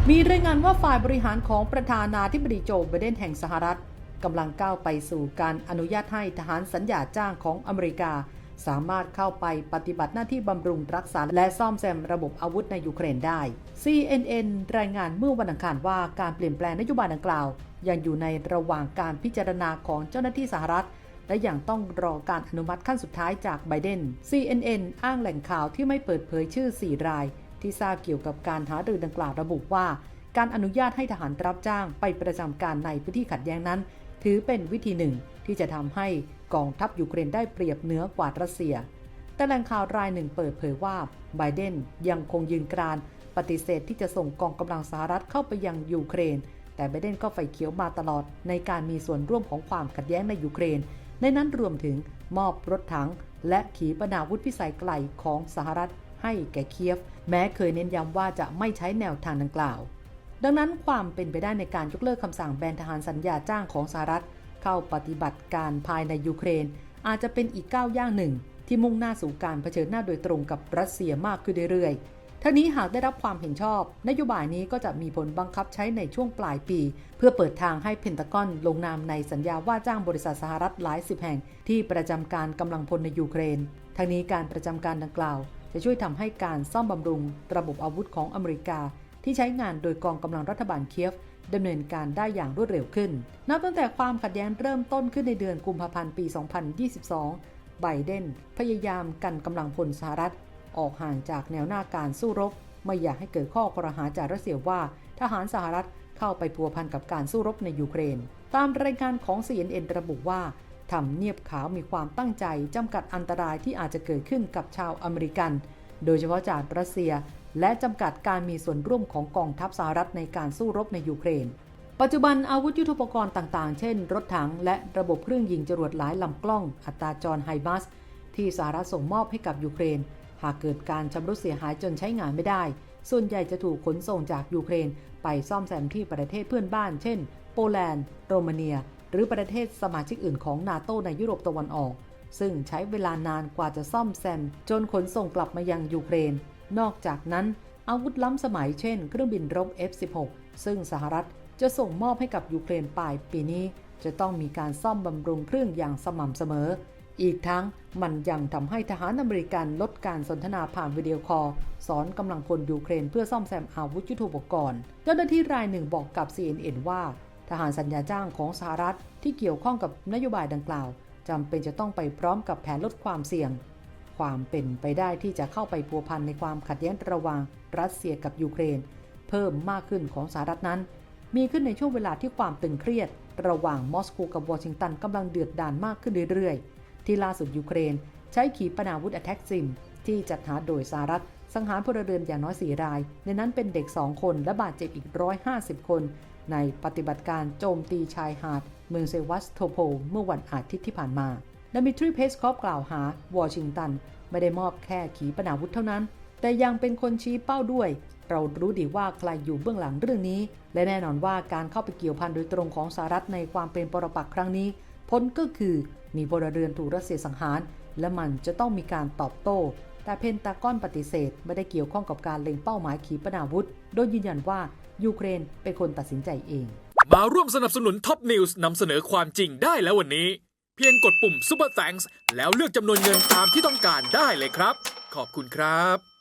มีรายงานว่าฝ่ายบริหารของประธานาธิบดีโจ ไบเดนแห่งสหรัฐกำลังก้าวไปสู่การอนุญาตให้ทหารสัญญาจ้างของอเมริกาสามารถเข้าไปปฏิบัติหน้าที่บำรุงรักษาและซ่อมแซมระบบอาวุธในยูเครนได้ CNN รายงานเมื่อวันอังคารว่าการเปลี่ยนแปลงนโยบายดังกล่าวยังอยู่ในระหว่างการพิจารณาของเจ้าหน้าที่สหรัฐและยังต้องรอการอนุมัติขั้นสุดท้ายจากไบเดน CNN อ้างแหล่งข่าวที่ไม่เปิดเผยชื่อ4รายที่ทราบเกี่ยวกับการหารือดังกล่าวระบุว่าการอนุญาตให้ทหารรับจ้างไปประจำการในพื้นที่ขัดแย้งนั้นถือเป็นวิธีหนึ่งที่จะทำให้กองทัพยูเครนได้เปรียบเหนือกว่ารัสเซียแต่แหล่งข่าวรายหนึ่งเปิดเผยว่าไบเดนยังคงยืนกรานปฏิเสธที่จะส่งกองกำลังสหรัฐเข้าไปยังยูเครนแต่ไบเดนก็ไฟเขียวมาตลอดในการมีส่วนร่วมของความขัดแย้งในยูเครนในนั้นรวมถึงมอบรถถังและขีปนาวุธพิสัยไกลของสหรัฐให้แก่เคียฟแม้เคยเน้นย้ำว่าจะไม่ใช้แนวทางดังกล่าวดังนั้นความเป็นไปได้ในการยกเลิกคำสั่งแบนทหารสัญญาจ้างของสหรัฐเข้าปฏิบัติการภายในยูเครนอาจจะเป็นอีกก้าวย่างหนึ่งที่มุ่งหน้าสู่การเผชิญหน้าโดยตรงกับรัสเซียมากขึ้นเรื่อยๆทั้งนี้หากได้รับความเห็นชอบนโยบายนี้ก็จะมีผลบังคับใช้ในช่วงปลายปีเพื่อเปิดทางให้เพนทากอนลงนามในสัญญาว่าจ้างบริษัทสหรัฐหลายสิบแห่งที่ประจำการกำลังพลในยูเครนทั้งนี้การประจำการดังกล่าวจะช่วยทำให้การซ่อมบำรุงระบบอาวุธของอเมริกาที่ใช้งานโดยกองกำลังรัฐบาลเคียฟดำเนินการได้อย่างรวดเร็วขึ้นนับตั้งแต่ความขัดแย้งเริ่มต้นขึ้นในเดือนกุมภาพันธ์ปี 2022 ไบเดนพยายามกันกำลังพลสหรัฐออกห่างจากแนวหน้าการสู้รบไม่อยากให้เกิดข้อกล่าวหาจากรัสเซียว่าทหารสหรัฐเข้าไปพัวพันกับการสู้รบในยูเครนตามรายงานของ CNN ระบุว่าทำเนียบขาวมีความตั้งใจจำกัดอันตรายที่อาจจะเกิดขึ้นกับชาวอเมริกันโดยเฉพาะจากรัสเซียและจำกัดการมีส่วนร่วมของกองทัพสหรัฐในการสู้รบในยูเครนปัจจุบันอาวุธยุทโธปกรณ์ต่างๆเช่นรถถังและระบบเครื่องยิงจรวดหลายลำกล้องอัตราจรไฮมาสที่สหรัฐส่งมอบให้กับยูเครนหากเกิดการชำรุดเสียหายจนใช้งานไม่ได้ส่วนใหญ่จะถูกขนส่งจากยูเครนไปซ่อมแซมที่ประเทศเพื่อนบ้านเช่นโปแลนด์โรมาเนียหรือประเทศสมาชิกอื่นของนาโตในยุโรปตะวันออกซึ่งใช้เวลานานกว่าจะซ่อมแซมจนขนส่งกลับมายังยูเครนนอกจากนั้นอาวุธล้ำสมัยเช่นเครื่องบินรบ F-16 ซึ่งสหรัฐจะส่งมอบให้กับยูเครนปลายปีนี้จะต้องมีการซ่อมบำรุงเครื่องอย่างสม่ำเสมออีกทั้งมันยังทำให้ทหารอเมริกันลดการสนทนาผ่านวิดีโอคอลสอนกำลังพลยูเครนเพื่อซ่อมแซมอาวุธยุทโธปกรณ์เจ้าหน้าที่รายหนึ่งบอกกับ CNN ว่าทหารสัญญาจ้างของสหรัฐที่เกี่ยวข้องกับนโยบายดังกล่าวจำเป็นจะต้องไปพร้อมกับแผนลดความเสี่ยงความเป็นไปได้ที่จะเข้าไปพัวพันในความขัดแย้งระหว่างรัสเซียกับยูเครนเพิ่มมากขึ้นของสหรัฐนั้นมีขึ้นในช่วงเวลาที่ความตึงเครียดระหว่างมอสโกกับวอชิงตันกำลังเดือดดาลมากขึ้นเรื่อยๆที่ล่าสุดยูเครนใช้ขีปนาวุธ Attack Sim ที่จัดหาโดยสหรัฐสังหารพลเรือนอย่างน้อย4รายในนั้นเป็นเด็ก2คนและบาดเจ็บอีก150คนในปฏิบัติการโจมตีชายหาดเมืองเซวัสโทโพลเมื่อวันอาทิตย์ที่ผ่านมาดมิทรี เพสคอฟกล่าวหาวอชิงตันไม่ได้มอบแค่ขีปนาวุธเท่านั้นแต่ยังเป็นคนชี้เป้าด้วยเรารู้ดีว่าใครอยู่เบื้องหลังเรื่องนี้และแน่นอนว่าการเข้าไปเกี่ยวพันโดยตรงของสหรัฐในความเป็นปรปักษ์ครั้งนี้ผลก็คือมีพลเรือนถูกรัสเซียสังหารและมันจะต้องมีการตอบโต้แต่เพนทากอนปฏิเสธไม่ได้เกี่ยวข้องกับการเล็งเป้าหมายขีปนาวุธโดยยืนยันว่ายูเครนเป็นคนตัดสินใจเองมาร่วมสนับสนุนท็อปนิวส์นำเสนอความจริงได้แล้ววันนี้เพียงกดปุ่ม Super Thanks แล้วเลือกจำนวนเงินตามที่ต้องการได้เลยครับขอบคุณครับ